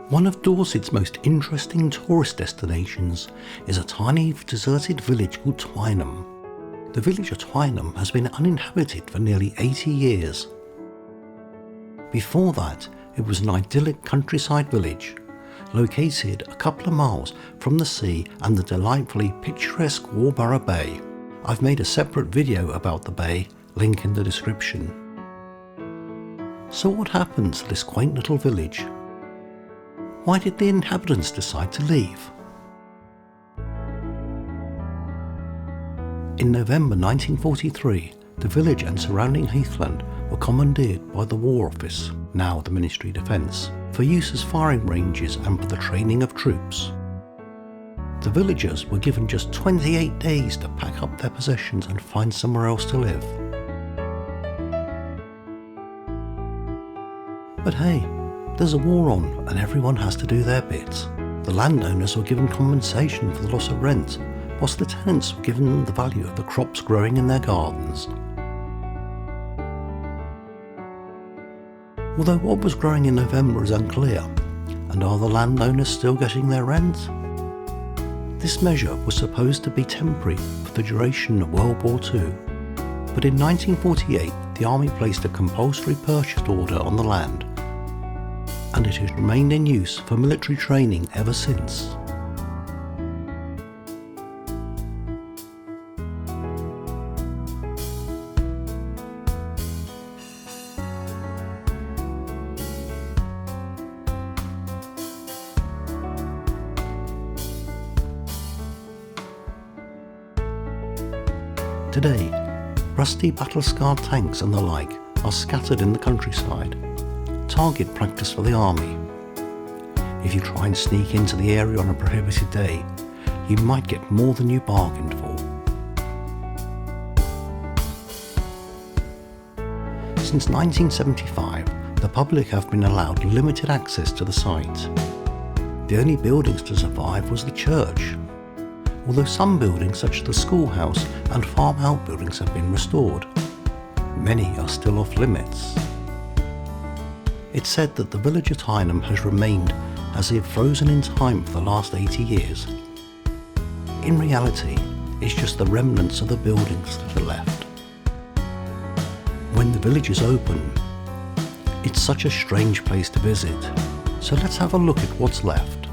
One of Dorset's most interesting tourist destinations is a tiny deserted village called Twynham. The village of Twynham has been uninhabited for nearly 80 years. Before that, it was an idyllic countryside village, located a couple of miles from the sea and the delightfully picturesque Warborough Bay. I've made a separate video about the bay, link in the description. So what happened to this quaint little village? Why did the inhabitants decide to leave? In November 1943, the village and surrounding heathland were commandeered by the War Office, now the Ministry of Defence, for use as firing ranges and for the training of troops. The villagers were given just 28 days to pack up their possessions and find somewhere else to live. But hey, there's a war on and everyone has to do their bit. The landowners were given compensation for the loss of rent, whilst the tenants were given the value of the crops growing in their gardens. Although what was growing in November is unclear, and are the landowners still getting their rent? This measure was supposed to be temporary for the duration of World War II, but in 1948 the army placed a compulsory purchase order on the land, and it has remained in use for military training ever since. Today, rusty battle-scarred tanks and the like are scattered in the countryside, target practice for the army. If you try and sneak into the area on a prohibited day, you might get more than you bargained for. Since 1975, the public have been allowed limited access to the site. The only buildings to survive was the church, although some buildings such as the schoolhouse and farm outbuildings have been restored. Many are still off limits. It's said that the village of Twynham has remained as if frozen in time for the last 80 years. In reality, it's just the remnants of the buildings that are left. When the village is open, it's such a strange place to visit, so let's have a look at what's left.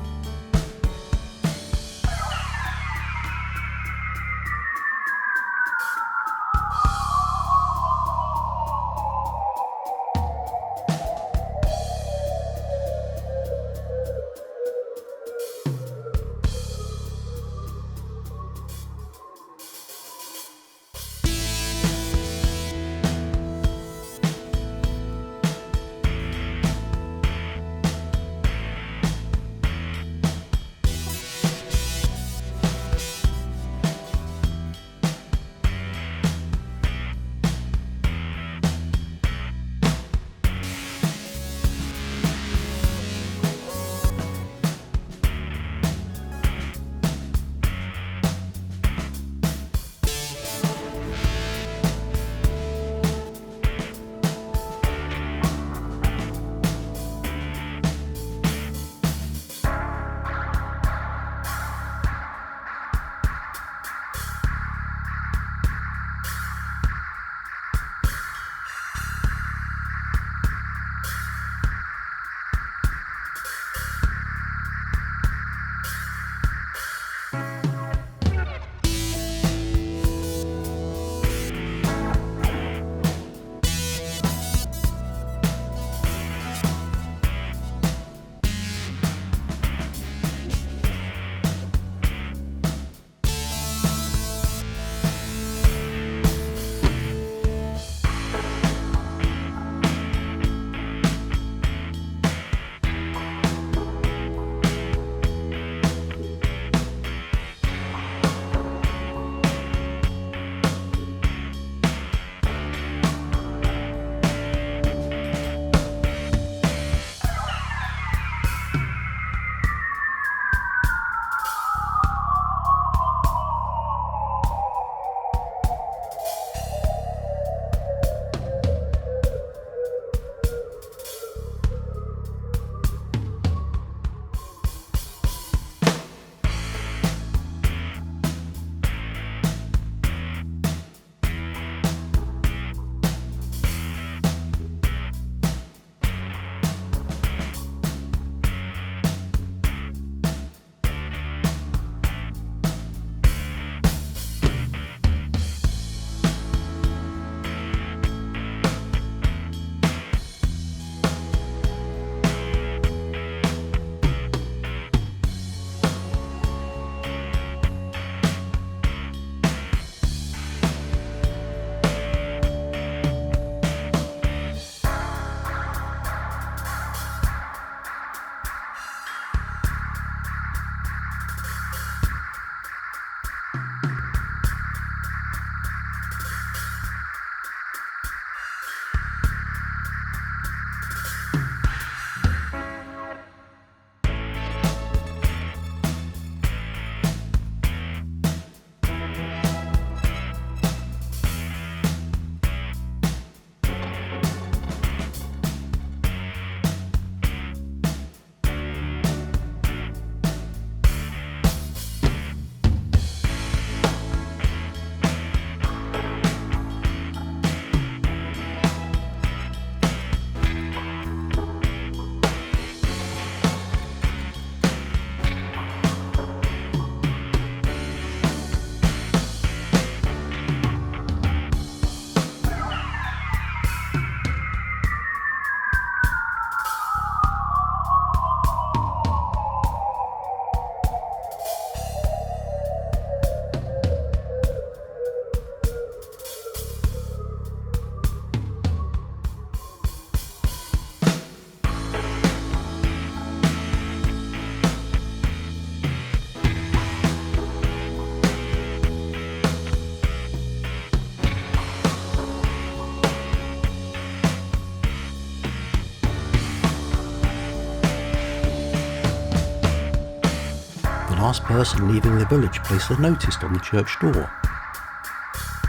last person leaving the village placed a notice on the church door.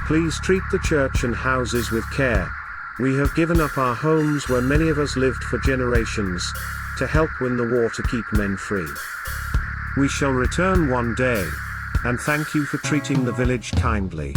Please treat the church and houses with care. We have given up our homes where many of us lived for generations, to help win the war to keep men free. We shall return one day, and thank you for treating the village kindly.